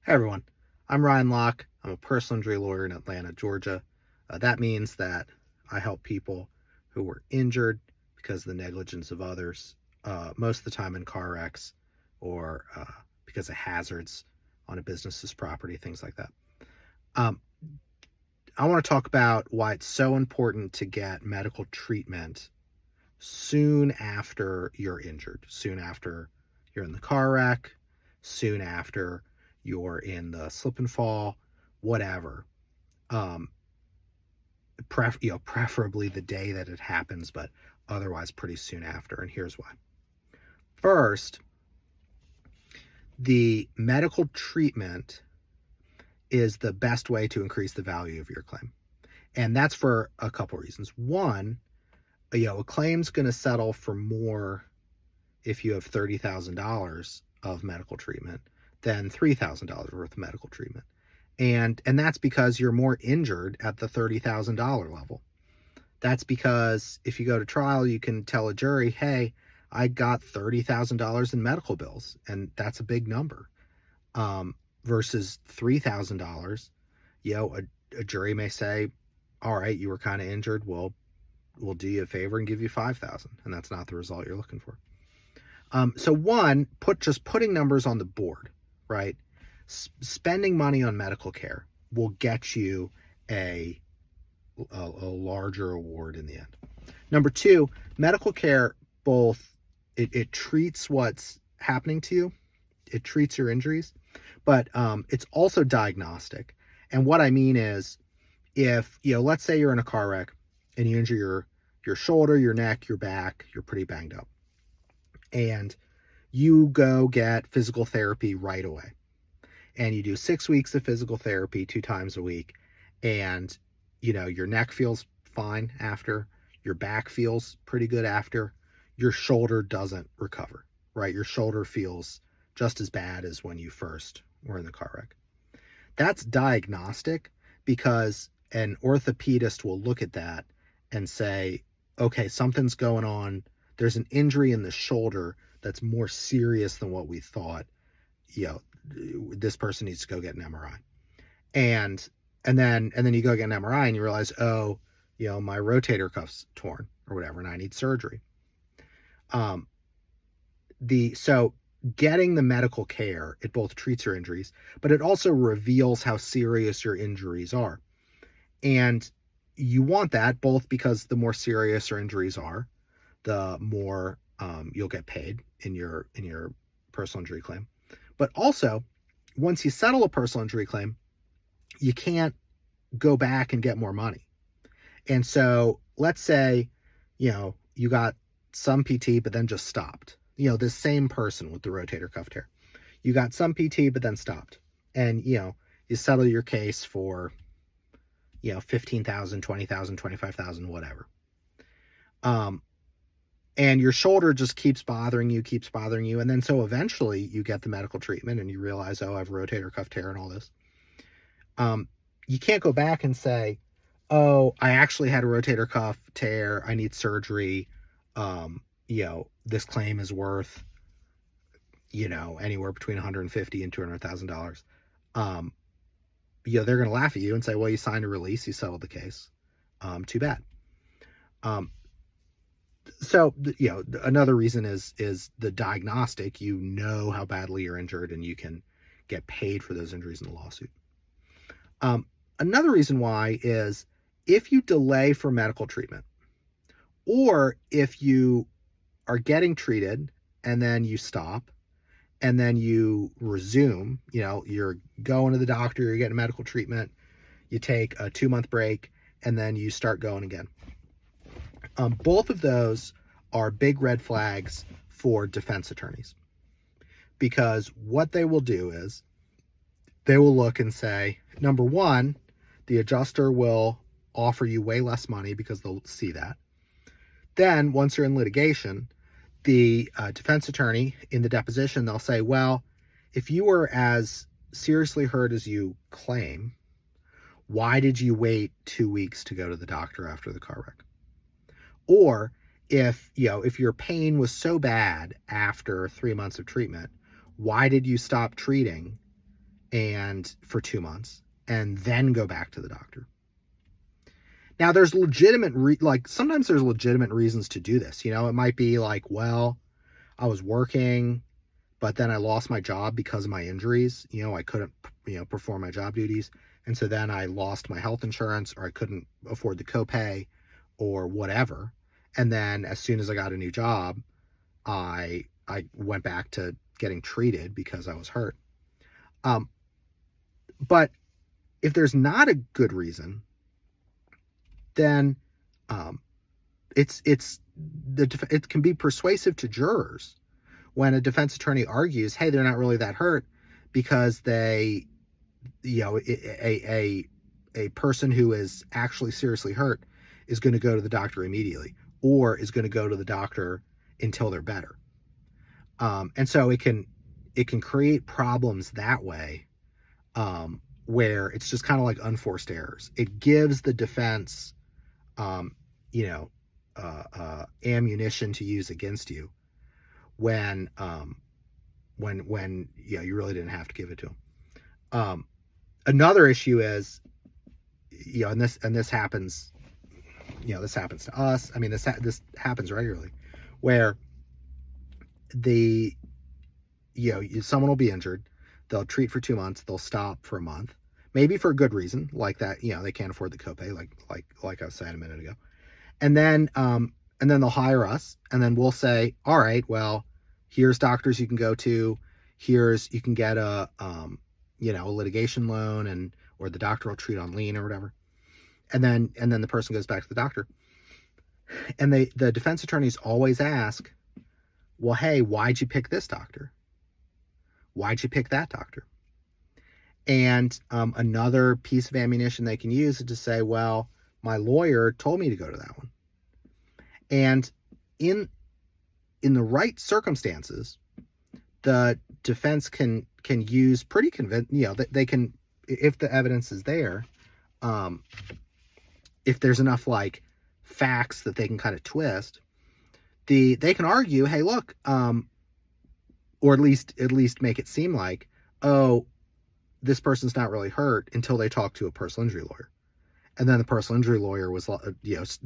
Hey everyone, I'm Ryan Locke. I'm a personal injury lawyer in Atlanta, Georgia. That means that I help people who were injured because of the negligence of others, most of the time in car wrecks or because of hazards on a business's property, things like that. Um, I want to talk about why it's so important to get medical treatment soon after you're injured, soon after you're in the car wreck, soon after you're in the slip and fall, whatever. Um, preferably the day that it happens, but otherwise pretty soon after. And here's why. First, the medical treatment is the best way to increase the value of your claim. And that's for a couple reasons. One, a claim's going to settle for more if you have $30,000 of medical treatment than $3,000 worth of medical treatment. And that's because you're more injured at the $30,000 level. That's because if you go to trial, you can tell a jury, hey, I got $30,000 in medical bills, and that's a big number. Versus $3,000, a jury may say, all right, you were kind of injured. Well, we'll do you a favor and give you $5,000, and that's not the result you're looking for. So one, putting numbers on the board, right? Spending money on medical care will get you a larger award in the end. Number two, medical care it treats what's happening to you, it treats your injuries, but it's also diagnostic. And what I mean is, if let's say you're in a car wreck and you injure your shoulder, your neck, your back, you're pretty banged up, and you go get physical therapy right away. And you do 6 weeks of physical therapy 2 times a week. And, your neck feels fine after. Your back feels pretty good after. Your shoulder doesn't recover, right? Your shoulder feels just as bad as when you first were in the car wreck. That's diagnostic because an orthopedist will look at that and say, okay, something's going on. There's an injury in the shoulder that's more serious than what we thought. This person needs to go get an MRI. And then you go get an MRI and you realize, my rotator cuff's torn or whatever, and I need surgery. So getting the medical care, it both treats your injuries, but it also reveals how serious your injuries are. And you want that both because the more serious your injuries are, the more you'll get paid in your personal injury claim. But also, once you settle a personal injury claim, you can't go back and get more money. And so let's say, you got some PT, but then just stopped. This same person with the rotator cuff tear. You got some PT, but then stopped. And, you settle your case for, $15,000, $20,000, $25,000, whatever. And your shoulder just keeps bothering you. And then so eventually you get the medical treatment and you realize, I have a rotator cuff tear and all this. You can't go back and say, I actually had a rotator cuff tear. I need surgery. This claim is worth, anywhere between $150,000 and $200,000. They're going to laugh at you and say, well, you signed a release. You settled the case. Too bad. So, another reason is the diagnostic. How badly you're injured and you can get paid for those injuries in the lawsuit. Another reason why is if you delay for medical treatment, or if you are getting treated and then you stop and then you resume, you're going to the doctor, you're getting medical treatment, you take a 2-month break, and then you start going again. Both of those are big red flags for defense attorneys, because what they will do is they will look and say, number one, the adjuster will offer you way less money because they'll see that. Then once you're in litigation, the defense attorney in the deposition, they'll say, well, if you were as seriously hurt as you claim, why did you wait 2 weeks to go to the doctor after the car wreck? Or if your pain was so bad after 3 months of treatment, why did you stop treating and for 2 months and then go back to the doctor. Now there's legitimate, sometimes there's legitimate reasons to do this. It might be like, well, I was working, but then I lost my job because of my injuries. I couldn't, perform my job duties. And so then I lost my health insurance, or I couldn't afford the copay or whatever. And then as soon as I got a new job, I went back to getting treated because I was hurt. But if there's not a good reason, then it can be persuasive to jurors when a defense attorney argues, hey, they're not really that hurt because they, a person who is actually seriously hurt is going to go to the doctor immediately, or is going to go to the doctor until they're better. And so it can create problems that way, where it's just kind of like unforced errors. It gives the defense, ammunition to use against you when you really didn't have to give it to them. Another issue is, and this happens, this happens to us. I mean, this happens regularly, where someone will be injured, they'll treat for 2 months, they'll stop for a month, maybe for a good reason, like that, they can't afford the copay, like I was saying a minute ago. And then they'll hire us, and then we'll say, all right, well, here's doctors you can go to, you can get a litigation loan, or the doctor will treat on lien or whatever. And then the person goes back to the doctor, and the defense attorneys always ask, well, hey, why'd you pick this doctor? Why'd you pick that doctor? And another piece of ammunition they can use is to say, well, my lawyer told me to go to that one. And in the right circumstances, the defense can use pretty they can, if the evidence is there, if there's enough facts that they can kind of twist, they can argue, hey, look, or at least make it seem like, oh, this person's not really hurt, until they talk to a personal injury lawyer. And then the personal injury lawyer was,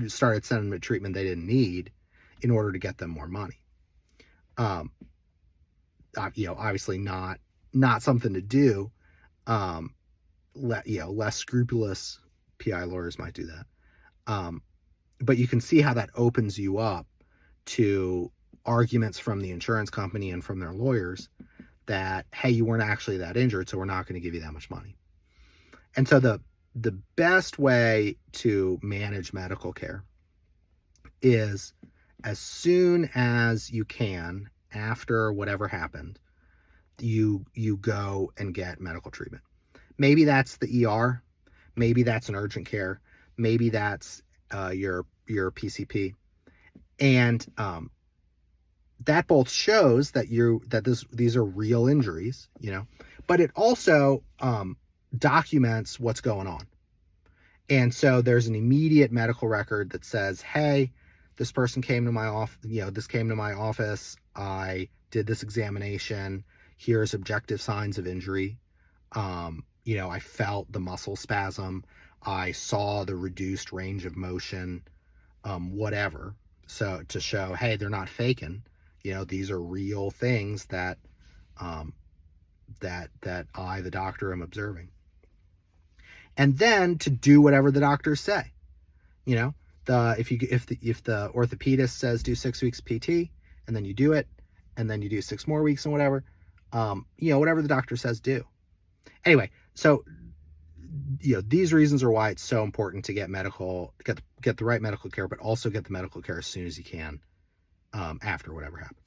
started sending them a treatment they didn't need in order to get them more money. Obviously not something to do. Less scrupulous PI lawyers might do that. But you can see how that opens you up to arguments from the insurance company and from their lawyers that, hey, you weren't actually that injured, so we're not going to give you that much money. And so the best way to manage medical care is, as soon as you can, after whatever happened, you go and get medical treatment. Maybe that's the ER, maybe that's an urgent care, maybe that's your PCP, and that both shows that these are real injuries, but it also documents what's going on. And so there's an immediate medical record that says, hey, this person came to my office, I did this examination, here's objective signs of injury. I felt the muscle spasm, I saw the reduced range of motion, whatever. So to show, hey, they're not faking, these are real things that I, the doctor, am observing. And then to do whatever the doctors say, if the orthopedist says do 6 weeks PT, and then you do it, and then you do 6 more weeks and whatever, whatever the doctor says, do. Anyway, so these reasons are why it's so important to get the right medical care, but also get the medical care as soon as you can, after whatever happened.